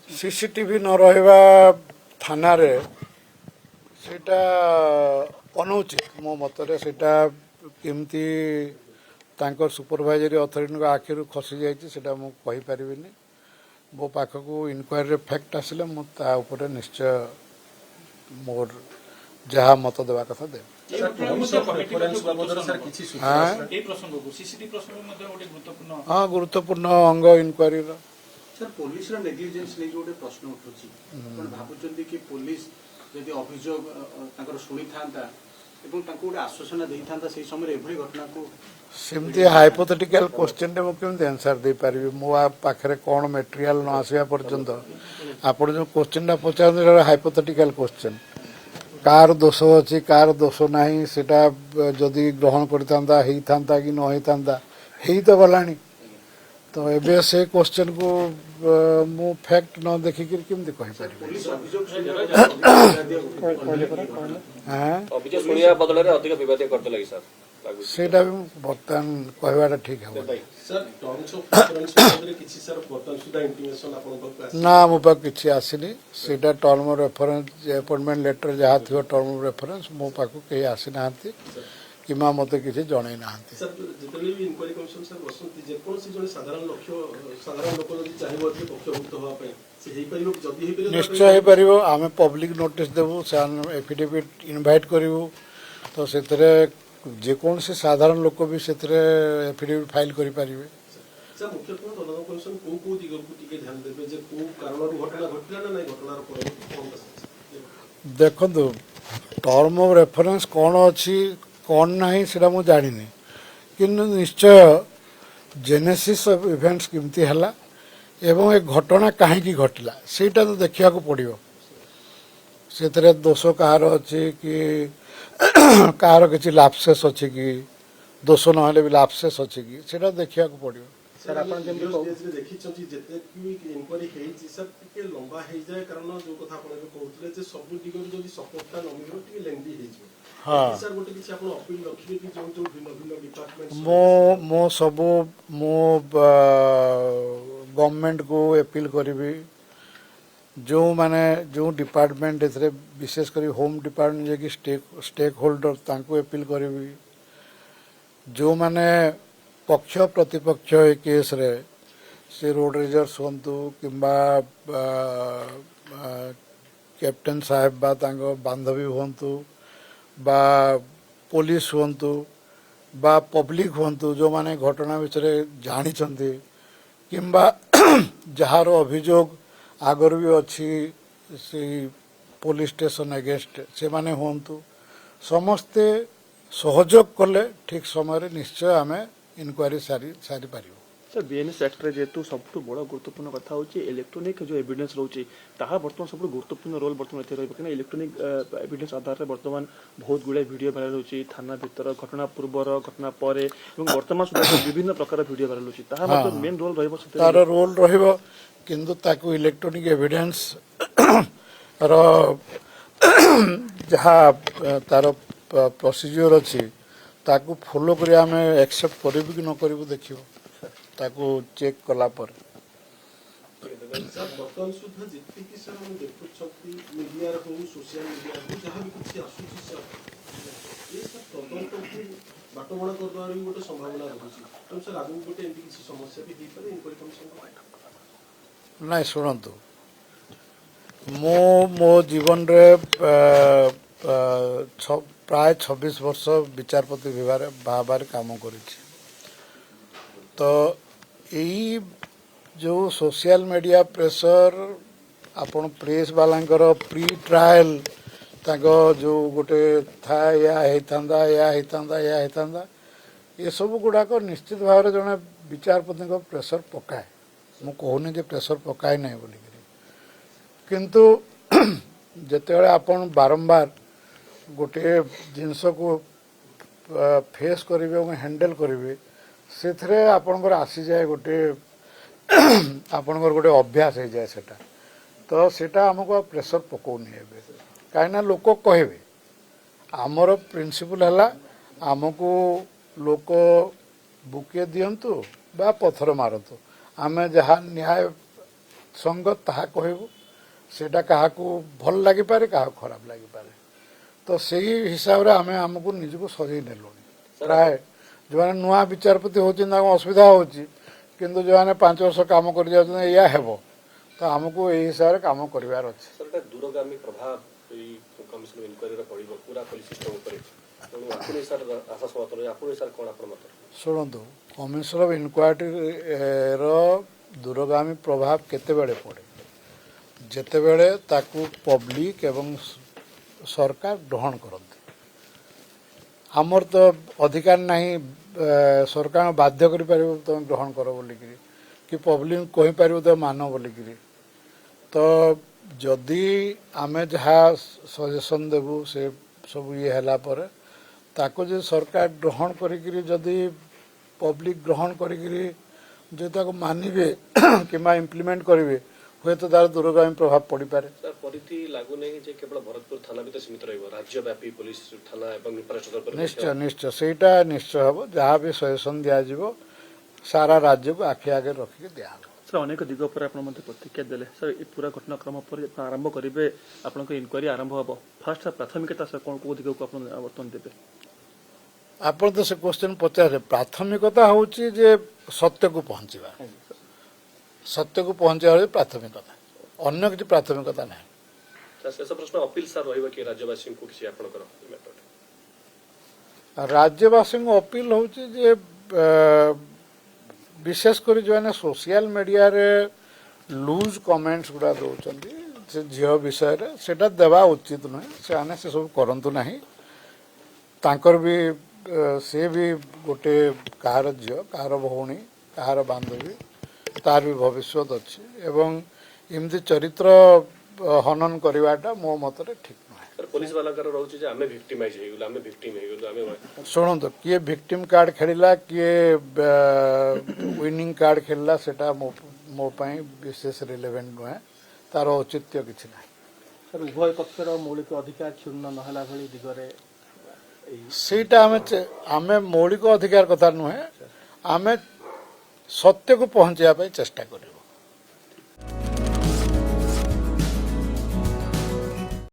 CCTV न रहा थाना रे सेटा अनुचित मो मतरे सेटा केमती तांकर सुपरवाइजरी अथॉरिटी आखिर खसी जाइए मु कहि परिबिनी मो पाखक इनक्वारी फैक्ट आसिले मु ता ऊपर निश्चय मोर जहाँ मत देवा कथा दे हाँ गुरुत्वपूर्ण अंग इनक्वारी सर पुलिस नेग्लिजेंस नहीं गोटे प्रश्न उठुची भावुं कि पुलिस यदि अभियोग शुणी था गोटे आश्वासन दे था समय घटना को सेमती हाइपोथेटिकल क्वेश्चन रे मुझे आंसर दे पारि मो पाखे कौन मेटेरियल न आसवा पर्यंत आप जो क्वेश्चन पचार हाइपोथेटिकल क्वेश्चन कार दोष अच्छी कार दोष नहीं सेटा जदि ग्रहण करता कि न होता ही तो गलानी तो एबे से क्वेश्चन को मु फैक्ट न देखिक केमती कहि पारि सेटा भी बर्तमान कहवाटा ठीक है ना मो पाक किसी आसनी सेटा टर्म रेफरेंस अपॉइंटमेंट लेटर जहाँ थी टर्म रेफरेंस मो पाक कहीं आसी ना कि मत किसी जन ना निश्चय हो पार आम पब्लिक नोटिस देवु एफिडेविट इनवाइट करूँ तो से जेकोसी साधारण लोक भी से एफिडेविट फाइल करें देखु टर्म ऑफ रेफरेंस कौन अच्छी कौन नहीं से मुझे जानी कि निश्चय जेनेसिस ऑफ इवेंट्स केमती है एवं एक घटना कहीं घटला सेटा तो देखा पड़ो से दोष कहार अच्छी कि कहार किसी लापसेस अच्छी कि दोष ना भी लापसेस अच्छी कि सेटा देखा पड़ो सर आपण जेमति देखिछथि जते कि इनक्वारी हेछि सर टिके लंबा हे जाय कारण जो कथा आपण कहउतले जे सब दिगो जदि सपोर्टता न मिलो टिके लेंदी हे जे हां सर गोटे किछि आपण अपील रखिबे कि जो भिन्न भिन्न डिपार्टमेंट मो सब मो गवर्नमेंट को अपील करिवि जो माने जो डिपार्टमेंट एथरे विशेष करी होम डिपार्टमेंट जे कि स्टेक होल्डर तांको अपील करिवि जो माने पक्ष प्रतिपक्ष ए केस रे से रोड रेजर्स हंतु किंबा कैप्टेन साहेब बा तांको बांधवी हंतु बा पुलिस हंतु बा पब्लिक हंतु जो माने घटना विषय जानी चंती किंबा जहार अभियोग आगर भी अच्छी से पुलिस स्टेशन अगेंस्ट से माने हंतु समस्ते सहयोग कले ठीक समय निश्चय आम इनक्वारी सारी पार सर बीएनएस एक्ट रे जेतु सबठु बड़ गुरुत्वपूर्ण कथा होची इलेक्ट्रॉनिक जो एविडेंस रहउची ताहा वर्तमान सबठु गुरुत्वपूर्ण रोल वर्तमान एथे रहबो कि इलेक्ट्रॉनिक एविडेंस आधार रे वर्तमान बहुत गुडे वीडियो वायरल होची थाना भीतर घटना पूर्वर घटना परे एवं वर्तमान सुधा विभिन्न प्रकार वीडियो वायरल होची ताहा मतलब मेन रोल रहबो तार रोल रहबो किंतु ताकू इलेक्ट्रॉनिक एविडेंस रो जहा तार प्रोसीजर अछि ताकू फॉलो करी आम एक्सेप्ट करिबु कि न करिबु देखियो ताकू चेक कला पर सर बर्तमान सुधा जेति कि सर हम देखु छथि मीडिया रे हो सोशल मीडिया रे जहां भी कुछ आसुची सर ये सब तदंत को बाटबणा करबार भी गोटे संभावना रहउची तो सर आगु गोटे एंती किसी समस्या भी दी पारे इनक्वारी कमिशन नहीं शुणु मो जीवन रे प्राय 26 वर्ष विचारपति विभाग भाव काम कर तो यही जो सोशल मीडिया प्रेशर आपण प्रेस वालांकर प्री ट्रायल ताको जो गोटे था या ये सब गुड़ाक निश्चित भाव में जड़े विचारपति प्रेशर पकाए मु कहूनी जे प्रेशर पकाए ना बोल किंतु जिते आपण बारंबार गोटे जिनस को फेस करेंगे और हैंडल करेंगे से आपणकर आसी जाए गोटे आपणकर गोटे अभ्यास हो जाए सेटा तो सेटा हमको प्रेशर पकाउनी कहीं लोक कहे आमर प्रिंसिपल है आमको लोक बुके दिंतु बा पथर मारतु ଆମେ ଯାହା ନ୍ୟାୟ ସଙ୍ଗତ ତାହା କହିବୁ। ସେଇଟା କାହାକୁ ଭଲ ଲାଗିପାରେ, କାହାକୁ ଖରାପ ଲାଗିପାରେ। ତ ସେଇ ହିସାବରେ ଆମେ ଆମକୁ ନିଜକୁ ସଜେଇ ନେଲୁଣି। ପ୍ରାୟ ଯେଉଁମାନେ ନୂଆ ବିଚାରପତି ହେଉଛନ୍ତି ତାଙ୍କୁ ଅସୁବିଧା ହେଉଛି, କିନ୍ତୁ ଯେଉଁମାନେ 5 ବର୍ଷ କାମ କରି ଯାଉଛନ୍ତି ଏଇଆ ହେବ, ତ ଆମକୁ ଏଇ ହିସାବରେ କାମ କରିବାର ଅଛି। सर एटा दूरगामी प्रभाव कमिशन इनक्वारी पड़ो पूरा पुलिस सिस्टम तेणु आपको सर आशा समर्थन आपको सर कौन आप मत ଶୁଣନ୍ତୁ, କମିଶନ ଅଫ୍ ଇନକ୍ୱାରିର ଦୂରଗାମୀ ପ୍ରଭାବ କେତେବେଳେ ପଡ଼େ? ଯେତେବେଳେ ତାକୁ ପବ୍ଲିକ ଏବଂ ସରକାର ଗ୍ରହଣ କରନ୍ତି। ଆମର ତ ଅଧିକାର ନାହିଁ ସରକାର ବାଧ୍ୟ କରିପାରିବ ତୁମେ ଗ୍ରହଣ କର ବୋଲିକିରି, କି ପବ୍ଲିକ କହିପାରିବ ତୁମେ ମାନ ବୋଲିକିରି। ତ ଯଦି ଆମେ ଯାହା ସଜେସନ୍ ଦେବୁ ସେ ସବୁ ଇଏ ହେଲା ପରେ ତାକୁ ଯଦି ସରକାର ଗ୍ରହଣ କରିକିରି, ଯଦି ପବ୍ଲିକ ଗ୍ରହଣ କରିକିରି ଯଦି ତାକୁ ମାନିବେ କିମ୍ବା ଇମ୍ପ୍ଲିମେଣ୍ଟ କରିବେ, ହୁଏତ ତାର ଦୂରଗାମୀ ପ୍ରଭାବ ପଡ଼ିପାରେ। सर परिधि लागू नहीं जे केवल भरतपुर थाना भी तो सीमित रहिबो राज्यव्यापी पुलिस थाना एवं इंफ्रास्ट्रक्चर पर ନିଶ୍ଚୟ ନିଶ୍ଚୟ ସେଇଟା ନିଶ୍ଚୟ ହେବ। ଯାହା ବି ସଜେସନ୍ ଦିଆଯିବ ସାରା ରାଜ୍ୟକୁ ଆଖି ଆଗରେ ରଖିକି ଦିଆହେବ। सर अनेक दिग पर आपण मते प्रतिक्रिया देले सर ए पूरा घटनाक्रम पर आरंभ करिवे आपन को इनक्वारी आरंभ हबो फास्ट प्राथमिकता सर कोन को दिग को आपण वर्तन देबे? ଆପଣ ତ ସେ କ୍ୱେଶ୍ଚନ୍ ପଚାରେ। ପ୍ରାଥମିକତା ହେଉଛି ଯେ ସତ୍ୟକୁ ପହଞ୍ଚିବା, ସତ୍ୟକୁ ପହଞ୍ଚିବା ହେଉଛି ପ୍ରାଥମିକତା, ଅନ୍ୟ କିଛି ପ୍ରାଥମିକତା ନାହିଁ। सर शेष प्रश्न अपील सर रहिबो कि राज्यवासी को किसी आपण करो मेथड ରାଜ୍ୟବାସୀଙ୍କୁ ଅପିଲ ହେଉଛି ଯେ ବିଶେଷ କରି ଯେଉଁମାନେ ସୋସିଆଲ ମିଡ଼ିଆରେ ଲୁଜ୍ କମେଣ୍ଟସ୍ ଗୁଡ଼ା ଦେଉଛନ୍ତି ସେ ଝିଅ ବିଷୟରେ, ସେଇଟା ଦେବା ଉଚିତ ନୁହେଁ। ସେମାନେ ସେସବୁ କରନ୍ତୁ ନାହିଁ। ତାଙ୍କର ବି ସେ ବି ଗୋଟେ କାହାର ଝିଅ, କାହାର ଭଉଣୀ, କାହାର ବାନ୍ଧବୀ, ତାର ବି ଭବିଷ୍ୟତ ଅଛି ଏବଂ ଏମିତି ଚରିତ୍ର ହନନ କରିବାଟା ମୋ ମତରେ ଠିକ୍ ନୁହେଁ। सर पुलिस वाला कर रहउची जे हमें विक्टिमाइज हे गेलो हमें विक्टिम हे गेलो हमें ଶୁଣନ୍ତୁ, କିଏ ଭିକ୍ଟିମ୍ କାର୍ଡ ଖେଳିଲା, କିଏ ୱିନିଂ କାର୍ଡ ଖେଳିଲା, ସେଇଟା ମୋ ପାଇଁ ବିଶେଷ ରିଲେଭେଣ୍ଟ ନୁହେଁ, ତାର ଔଚିତ୍ୟ କିଛି ନାହିଁ। सर उभय पक्षर मौलिक अधिकार क्षुण्ण नहला भली दिगरे ସେଇଟା ଆମେ ମୌଳିକ ଅଧିକାର କଥା ନୁହେଁ, ଆମେ ସତ୍ୟକୁ ପହଞ୍ଚିବା ପାଇଁ ଚେଷ୍ଟା କରିବୁ।